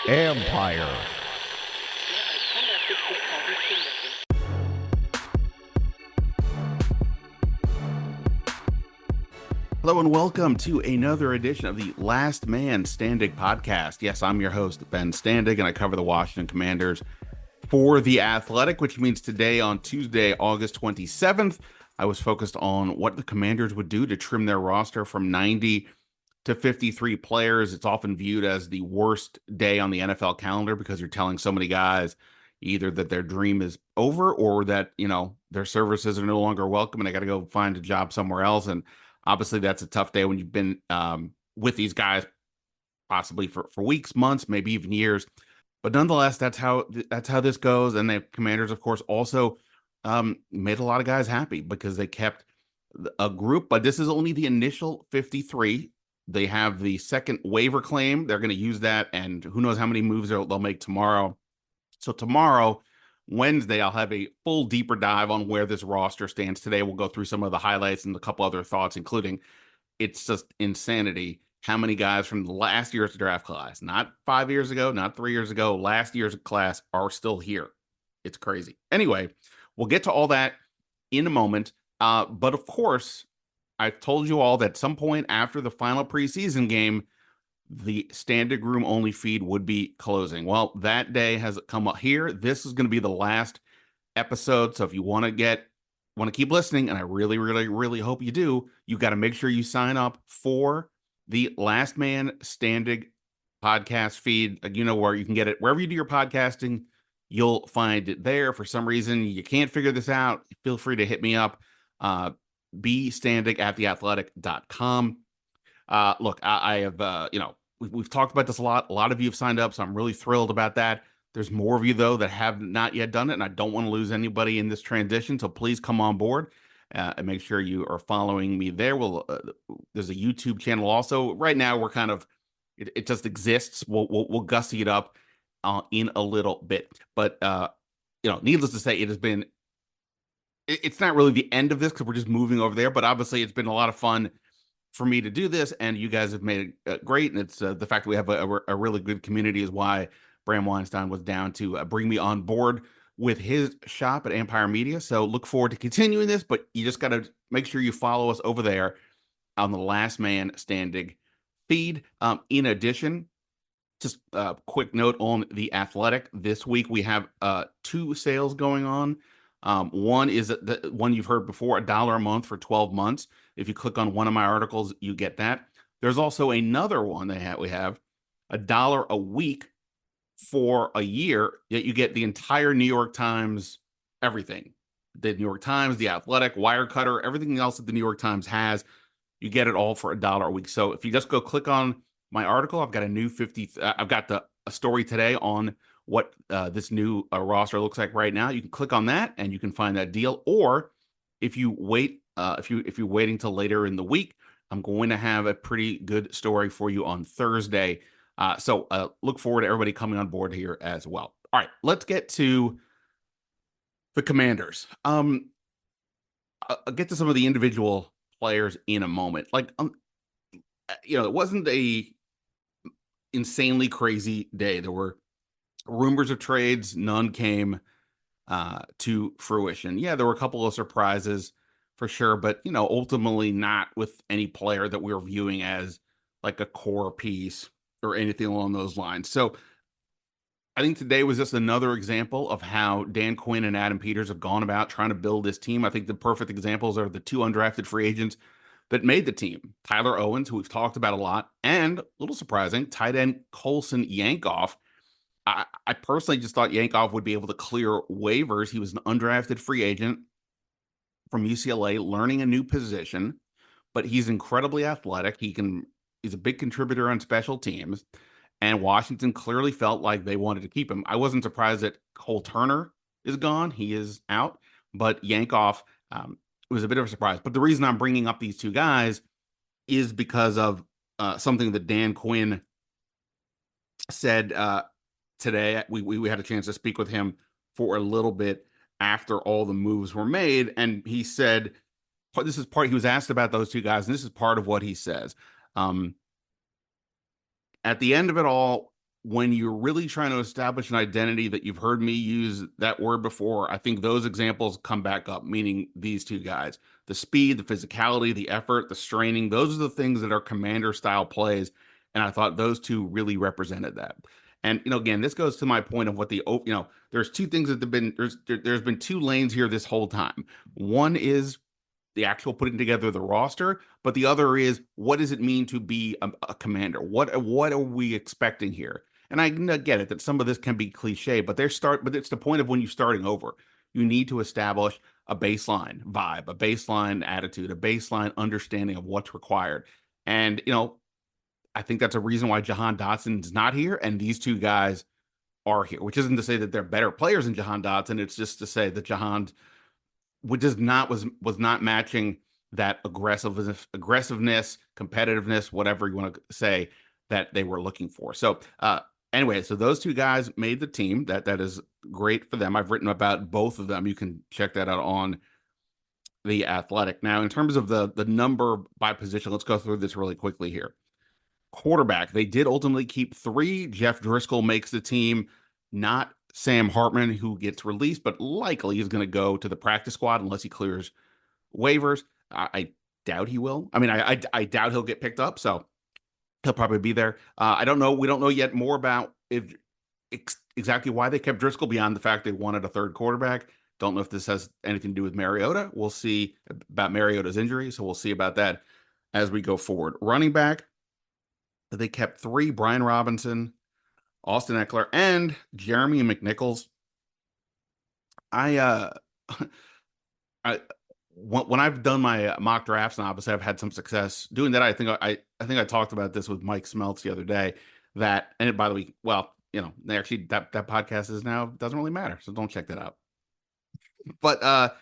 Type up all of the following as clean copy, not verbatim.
Empire. Hello and welcome to another edition of the Last Man Standing podcast. Yes, I'm your host, Ben Standing, and I cover the Washington Commanders for The Athletic, which means today on Tuesday, August 27th, I was focused on what the Commanders would do to trim their roster from 90 to 53 players. It's often viewed as the worst day on the NFL calendar because you're telling so many guys either that their dream is over or that, their services are no longer welcome and they got to go find a job somewhere else. And obviously that's a tough day when you've been with these guys possibly for weeks, months, maybe even years. But nonetheless, that's how this goes. And the Commanders, of course, also made a lot of guys happy because they kept a group. But this is only the initial 53. They have the second waiver claim. They're going to use that, and who knows how many moves they'll make tomorrow. So tomorrow, Wednesday, I'll have a full deeper dive on where this roster stands. Today, we'll go through some of the highlights and a couple other thoughts, including it's just insanity how many guys from last year's draft class, not 5 years ago, not 3 years ago, last year's class are still here. It's crazy. Anyway, we'll get to all that in a moment. But of course, I've told you all that at some point after the final preseason game, the standing room only feed would be closing. Well, that day has come up here. This is going to be the last episode. So if you want to keep listening, and I really, really, really hope you do, you got to make sure you sign up for the Last Man Standing podcast feed. You know where you can get it. Wherever you do your podcasting, you'll find it there. For some reason, you can't figure this out, feel free to hit me up. bestanding@theathletic.com. Look, I have, we've talked about this a lot. A lot of you have signed up, so I'm really thrilled about that. There's more of you, though, that have not yet done it, and I don't want to lose anybody in this transition, so please come on board and make sure you are following me there. There's a YouTube channel also. Right now, we're kind of, it just exists. We'll gussy it up in a little bit. But, needless to say, it's not really the end of this because we're just moving over there, but obviously it's been a lot of fun for me to do this, and you guys have made it great. And it's the fact that we have a really good community is why Bram Weinstein was down to bring me on board with his shop at Empire Media. So look forward to continuing this, but you just got to make sure you follow us over there on the Last Man Standing feed. In addition, just a quick note on The Athletic. This week we have 2 sales going on. One is the one you've heard before, $1 a month for 12 months. If you click on one of my articles, you get that. There's also another one we have $1 a week for a year, yet you get the entire New York Times, everything. The New York Times, The Athletic, Wirecutter, everything else that the New York Times has, you get it all for $1 a week. So if you just go click on my article, I've got a story today on what this new roster looks like right now. You can click on that and you can find that deal. Or if you wait, if you're waiting till later in the week, I'm going to have a pretty good story for you on Thursday. So look forward to everybody coming on board here as well. All right, let's get to the Commanders. I'll get to some of the individual players in a moment. It wasn't a insanely crazy day. There were rumors of trades, none came to fruition. Yeah, there were a couple of surprises for sure, but ultimately not with any player that we were viewing as like a core piece or anything along those lines. So I think today was just another example of how Dan Quinn and Adam Peters have gone about trying to build this team. I think the perfect examples are the 2 undrafted free agents that made the team. Tyler Owens, who we've talked about a lot, and a little surprising, tight end Colson Yankoff. I personally just thought Yankoff would be able to clear waivers. He was an undrafted free agent from UCLA, learning a new position, but he's incredibly athletic. He's a big contributor on special teams, and Washington clearly felt like they wanted to keep him. I wasn't surprised that Cole Turner is gone. He is out, but Yankoff was a bit of a surprise. But the reason I'm bringing up these 2 guys is because of something that Dan Quinn said today. We had a chance to speak with him for a little bit after all the moves were made, and he said he was asked about those 2 guys, and this is part of what he says. At the end of it all, when you're really trying to establish an identity that you've heard me use that word before, I think those examples come back up, meaning these two guys. The speed, the physicality, the effort, the straining, those are the things that are commander style plays. And I thought those two really represented that. And again, this goes to my point of what there's two things that have been there's been two lanes here this whole time. One is the actual putting together the roster, but the other is what does it mean to be a commander? What are we expecting here? And I get it that some of this can be cliche, but but it's the point of when you're starting over. You need to establish a baseline vibe, a baseline attitude, a baseline understanding of what's required. And I think that's a reason why Jahan Dotson's not here, and these two guys are here, which isn't to say that they're better players than Jahan Dotson. It's just to say that Jahan was not matching that aggressiveness, competitiveness, whatever you want to say that they were looking for. So anyway, so those two guys made the team. That is great for them. I've written about both of them. You can check that out on The Athletic. Now, in terms of the number by position, let's go through this really quickly here. Quarterback, they did ultimately keep three. Jeff Driscoll makes the team, not Sam Hartman, who gets released, but likely is going to go to the practice squad unless he clears waivers. I doubt he will. I mean, I doubt he'll get picked up, so he'll probably be there. I don't know. We don't know yet more about exactly why they kept Driscoll beyond the fact they wanted a third quarterback. Don't know if this has anything to do with Mariota. We'll see about Mariota's injury, so we'll see about that as we go forward. Running back, they kept three: Brian Robinson, Austin Eckler, and Jeremy McNichols. I when I've done my mock drafts, and obviously I've had some success doing that. I think I talked about this with Mike Smeltz the other day. And by the way, well, they actually that podcast is now doesn't really matter, so don't check that out. But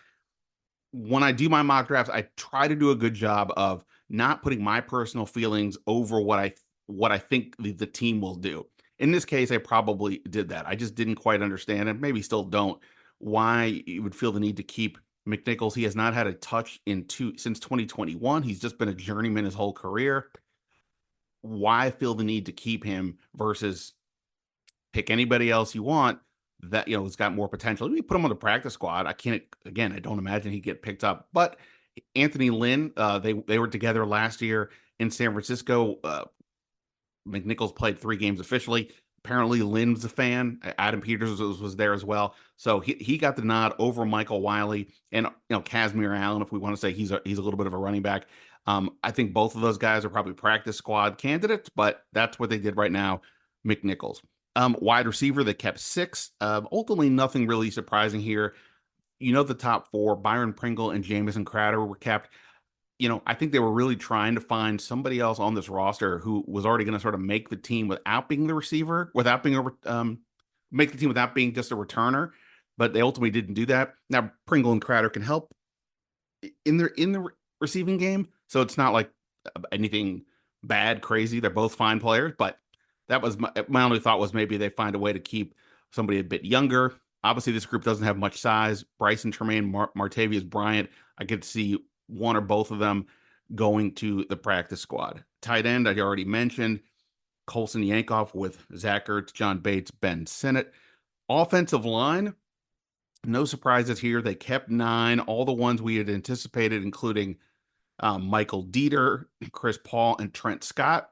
when I do my mock drafts, I try to do a good job of not putting my personal feelings over what I think the team will do. In this case, I probably did that. I just didn't quite understand, and maybe still don't, why you would feel the need to keep McNichols. He has not had a touch since 2021. He's just been a journeyman his whole career. Why feel the need to keep him versus pick anybody else you want that has got more potential? We put him on the practice squad. I don't imagine he'd get picked up. But Anthony Lynn, they were together last year in San Francisco. McNichols played 3 games officially. Apparently, Lynn's a fan. Adam Peters was there as well, so he got the nod over Michael Wiley and Kazmir Allen. If we want to say he's a little bit of a running back, I think both of those guys are probably practice squad candidates, but that's what they did right now. McNichols, wide receiver, they kept 6. Ultimately, nothing really surprising here. The top 4: Byron Pringle and Jamison Crowder were kept. I think they were really trying to find somebody else on this roster who was already going to sort of make the team without being the receiver, make the team without being just a returner. But they ultimately didn't do that. Now Pringle and Crowder can help in the receiving game, so it's not like anything bad, crazy. They're both fine players, but that was my only thought was maybe they find a way to keep somebody a bit younger. Obviously, this group doesn't have much size. Bryson Tremaine, Martavius Bryant, I could see one or both of them going to the practice squad. Tight end, I already mentioned. Colson Yankoff with Zach Ertz, John Bates, Ben Sinnott. Offensive line, no surprises here. They kept 9, all the ones we had anticipated, including Michael Dieter, Chris Paul, and Trent Scott.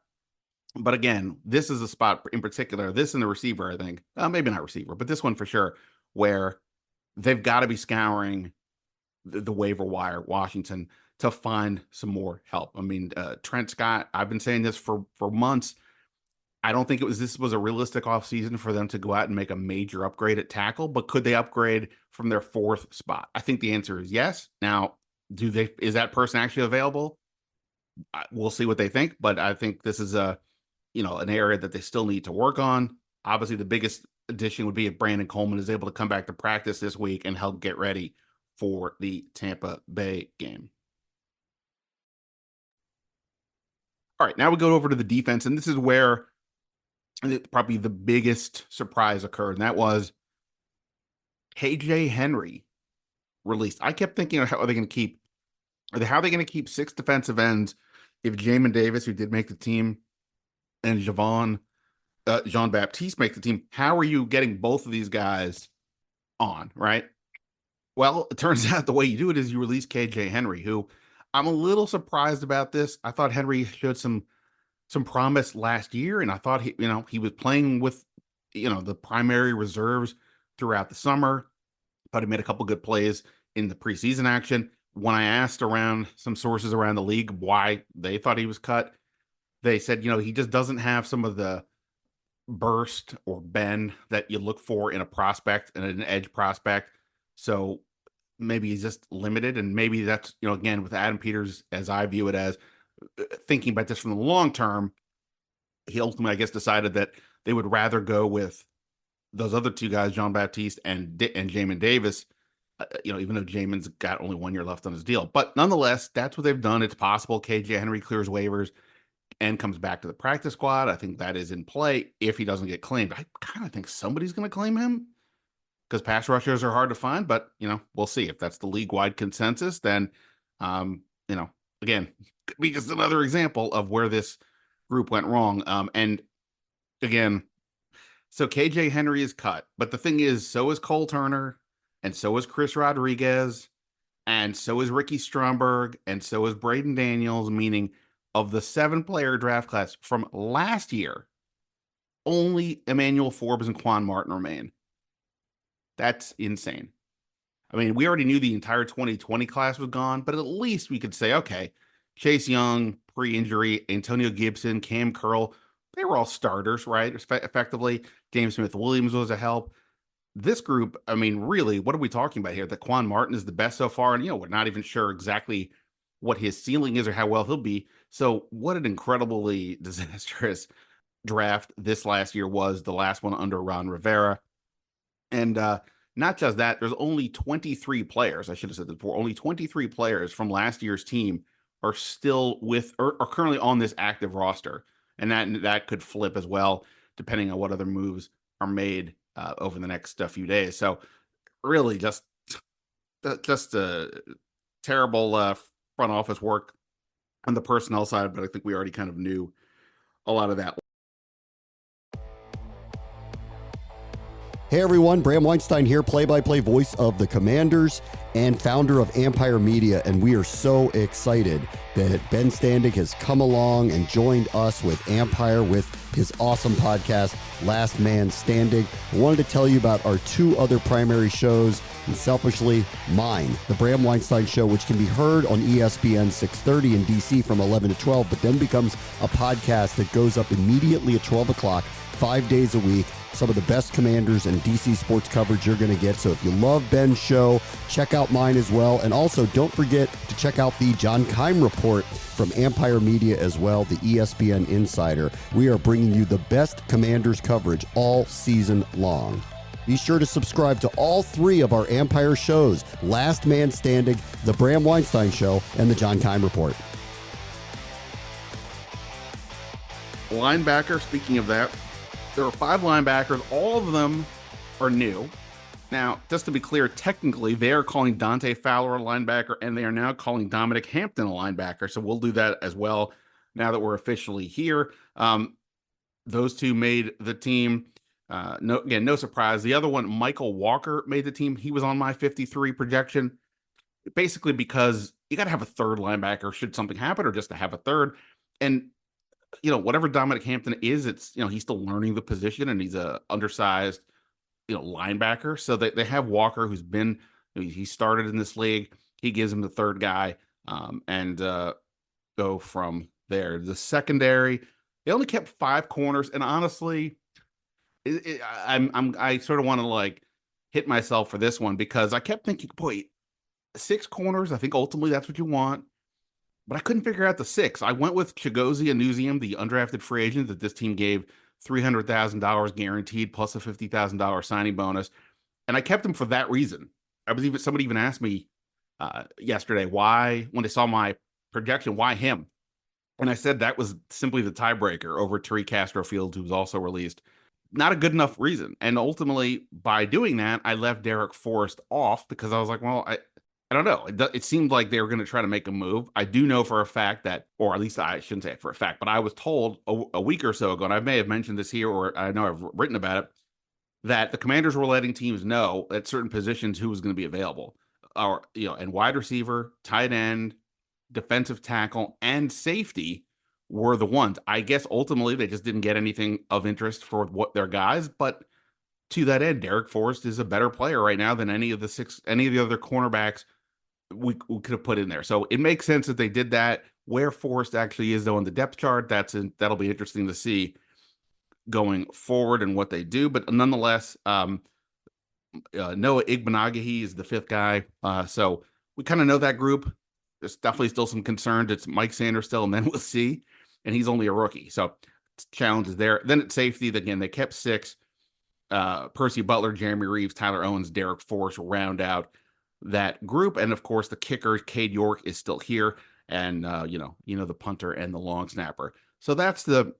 But again, this is a spot in particular, this and the receiver, I think, maybe not receiver, but this one for sure, where they've got to be scouring the waiver wire, Washington, to find some more help. I mean, Trent Scott, I've been saying this for months. I don't think this was a realistic offseason for them to go out and make a major upgrade at tackle, but could they upgrade from their 4th spot? I think the answer is yes. Now, is that person actually available? We'll see what they think, but I think this is an area that they still need to work on. Obviously, the biggest addition would be if Brandon Coleman is able to come back to practice this week and help get ready for the Tampa Bay game. All right, now we go over to the defense, and this is where probably the biggest surprise occurred, and that was KJ Henry released. I kept thinking, how are they going to keep 6 defensive ends if Jamin Davis, who did make the team, and Jean Baptiste make the team. How are you getting both of these guys on, right? Well, it turns out the way you do it is you release KJ Henry, who I'm a little surprised about this. I thought Henry showed some promise last year, and I thought he was playing with the primary reserves throughout the summer. Thought he made a couple good plays in the preseason action. When I asked around some sources around the league why they thought he was cut, they said, he just doesn't have some of the burst or bend that you look for in a prospect and an edge prospect. So maybe he's just limited. And maybe that's, again, with Adam Peters, as I view it, as thinking about this from the long term, he ultimately, I guess, decided that they would rather go with those other two guys, Jean Baptiste and Jamin Davis, even though Jamin's got only 1 year left on his deal. But nonetheless, that's what they've done. It's possible KJ Henry clears waivers and comes back to the practice squad. I think that is in play if he doesn't get claimed. I kind of think somebody's going to claim him because pass rushers are hard to find, but, we'll see. If that's the league-wide consensus, then, again, could be just another example of where this group went wrong. And again, so KJ Henry is cut, but the thing is, so is Cole Turner, and so is Chris Rodriguez, and so is Ricky Stromberg, and so is Braden Daniels, meaning of the 7-player draft class from last year, only Emmanuel Forbes and Quan Martin remain. That's insane. I mean, we already knew the entire 2020 class was gone, but at least we could say, okay, Chase Young, pre-injury, Antonio Gibson, Cam Curl, they were all starters, right? Effectively, James Smith-Williams was a help. This group, I mean, really, what are we talking about here? That Quan Martin is the best so far, and we're not even sure exactly what his ceiling is or how well he'll be. So what an incredibly disastrous draft this last year was, the last one under Ron Rivera. And not just that, there's only 23 players. I should have said that before. Only 23 players from last year's team are still with or are currently on this active roster. And that could flip as well, depending on what other moves are made over the next few days. So really just a terrible front office work on the personnel side, but I think we already kind of knew a lot of that. Hey everyone, Bram Weinstein here, play-by-play voice of the Commanders and founder of Empire Media, and we are so excited that Ben Standig has come along and joined us with Empire with his awesome podcast, Last Man Standing. I wanted to tell you about our 2 other primary shows, and selfishly, mine, the Bram Weinstein Show, which can be heard on ESPN 630 in DC from 11 to 12, but then becomes a podcast that goes up immediately at 12 o'clock, 5 days a week. Some of the best Commanders and DC sports coverage you're going to get. So if you love Ben's show, check out mine as well. And also don't forget to check out the John Keim Report from Empire Media as well, the ESPN Insider. We are bringing you the best Commanders coverage all season long. Be sure to subscribe to all 3 of our Empire shows, Last Man Standing, The Bram Weinstein Show, and The John Keim Report. Linebacker, speaking of that, there are 5 linebackers. All of them are new. Now, just to be clear, technically, they are calling Dante Fowler a linebacker, and they are now calling Dominic Hampton a linebacker. So we'll do that as well now that we're officially here. Those 2 made the team. No surprise. The other one, Michael Walker, made the team. He was on my 53 projection, basically because you got to have a third linebacker should something happen, or just to have a third. And whatever Dominic Hampton is, it's, he's still learning the position, and he's a undersized, linebacker. So they have Walker, who's been, he started in this league. He gives him the third guy, and go from there. The secondary, they only kept 5 corners, and honestly, I sort of want to hit myself for this one, because I kept thinking, boy, 6 corners, I think ultimately that's what you want. But I couldn't figure out the 6. I went with Chigozie Anuzium, the undrafted free agent that this team gave $300,000 guaranteed plus a $50,000 signing bonus, and I kept him for that reason. Somebody even asked me yesterday why, when they saw my projection, why him? And I said that was simply the tiebreaker over Tariq Castro-Fields, who was also released. Not a good enough reason. And ultimately, by doing that, I left Derek Forrest off, because I was like, well, I don't know. It seemed like they were going to try to make a move. I do know for a fact that, or at least I shouldn't say it for a fact, but I was told a week or so ago, and I may have mentioned this here, or I know I've written about it, that the Commanders were letting teams know at certain positions who was going to be available, or and wide receiver, tight end, defensive tackle, and safety were the ones. I guess ultimately they just didn't get anything of interest for what their guys, but to that end, Derek Forrest is a better player right now than any of the other cornerbacks we could have put in there. So it makes sense that they did that. Where Forrest actually is though on the depth chart, that'll be interesting to see going forward and what they do. But nonetheless, Noah Igbenogany is the fifth guy. So we kind of know that group. There's definitely still some concerns. It's Mike Sanders still, and then we'll see. And he's only a rookie. So challenge is there. Then at safety, again, they kept six. Percy Butler, Jeremy Reeves, Tyler Owens, Derek Forrest round out that group. And of course, the kicker, Cade York, is still here. And the punter and the long snapper. So that's the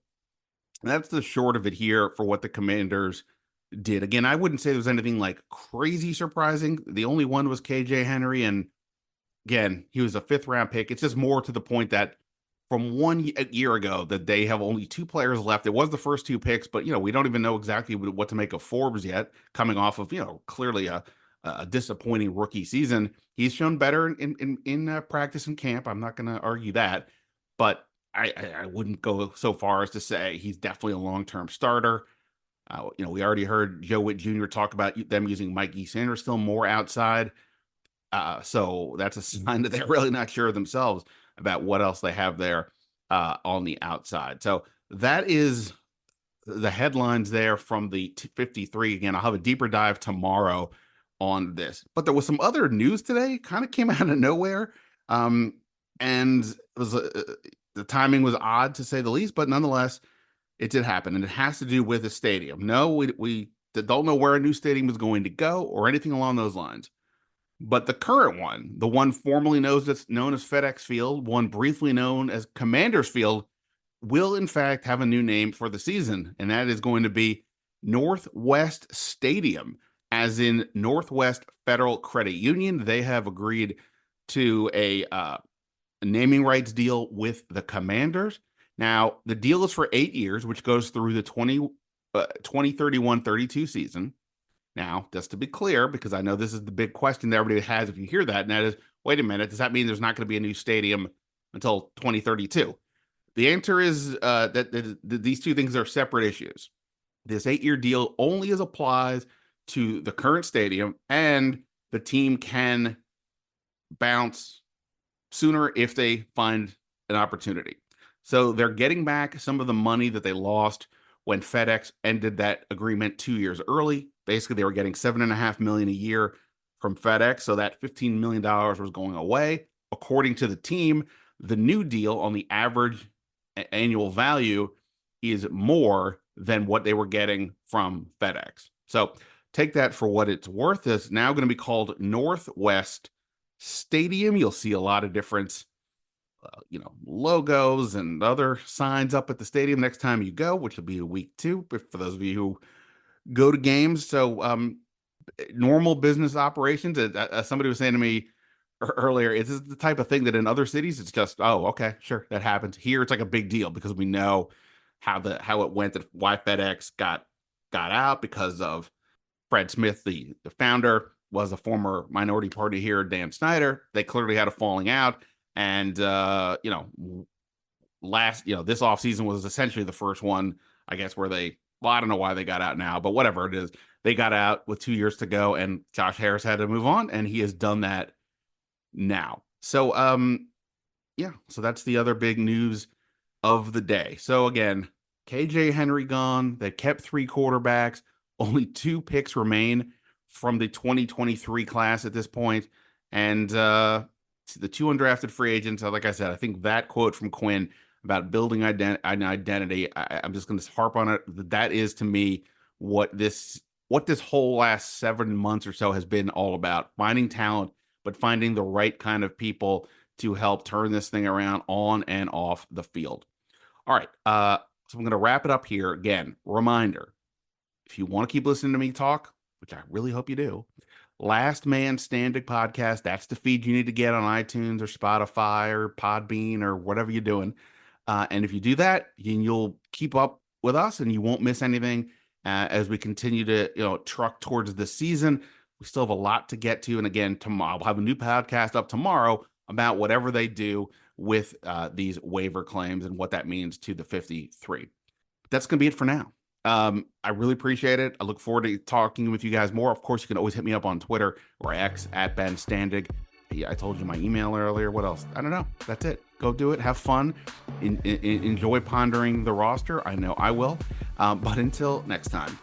short of it here for what the Commanders did. Again, I wouldn't say there was anything like crazy surprising. The only one was KJ Henry, and again, he was a 5th round pick. It's just more to the point that from 1 year ago that they have only 2 players left. It was the first 2 picks, but we don't even know exactly what to make of Forbes yet, coming off of clearly a disappointing rookie season. He's shown better in practice and camp. I'm not going to argue that, but I wouldn't go so far as to say he's definitely a long-term starter. We already heard Joe Witt Jr. talk about them using Mikey Sanders still more outside. So that's a sign that they're really not sure themselves about what else they have there on the outside. So that is the headlines there from the 53. Again, I'll have a deeper dive tomorrow on this. But there was some other news today, kind of came out of nowhere. And it was the timing was odd to say the least, but nonetheless, it did happen. And it has to do with the stadium. No, we don't know where a new stadium is going to go or anything along those lines. But the current one, the one formerly known as FedEx Field, one briefly known as Commanders Field, will in fact have a new name for the season, and that is going to be Northwest Stadium, as in Northwest Federal Credit Union. They have agreed to a naming rights deal with the Commanders. Now, the deal is for 8 years, which goes through the 2031-32 season. Now, just to be clear, because I know this is the big question that everybody has if you hear that, and that is, wait a minute, does that mean there's not going to be a new stadium until 2032? The answer is that these two things are separate issues. This 8-year deal only applies to the current stadium, and the team can bounce sooner if they find an opportunity. So they're getting back some of the money that they lost when FedEx ended that agreement 2 years early. Basically, they were getting $7.5 million a year from FedEx, so that $15 million was going away. According to the team, the new deal on the average annual value is more than what they were getting from FedEx. So take that for what it's worth. It's now going to be called Northwest Stadium. You'll see a lot of different logos and other signs up at the stadium next time you go, which will be week 2 for those of you who go to games. So normal business operations, somebody was saying to me earlier, is this the type of thing that in other cities it's just, oh, okay, sure, that happens. Here it's like a big deal because we know how it went, that why FedEx got out, because of Fred Smith, the founder, was a former minority party here, Dan Snyder. They clearly had a falling out. And, this offseason was essentially the first one, I guess, where I don't know why they got out now, but whatever it is, they got out with 2 years to go, and Josh Harris had to move on, and he has done that now. So, so that's the other big news of the day. So again, KJ Henry gone. They kept 3 quarterbacks. Only 2 picks remain from the 2023 class at this point. And, the 2 undrafted free agents, like I said, I think that quote from Quinn about building an identity, I'm just going to harp on it. That is, to me, what this whole last 7 months or so has been all about: finding talent, but finding the right kind of people to help turn this thing around on and off the field. All right, so I'm going to wrap it up here. Again, reminder, if you want to keep listening to me talk, which I really hope you do, Last Man Standing Podcast. That's the feed you need to get on iTunes or Spotify or Podbean or whatever you're doing. And if you do that, you'll keep up with us and you won't miss anything as we continue to truck towards the season. We still have a lot to get to. And again, tomorrow I'll have a new podcast up tomorrow about whatever they do with these waiver claims and what that means to the 53. That's going to be it for now. I really appreciate it. I look forward to talking with you guys more. Of course, you can always hit me up on Twitter or X at Ben Standig. I told you my email earlier. What else? I don't know. That's it. Go do it. Have fun. Enjoy pondering the roster. I know I will. But until next time.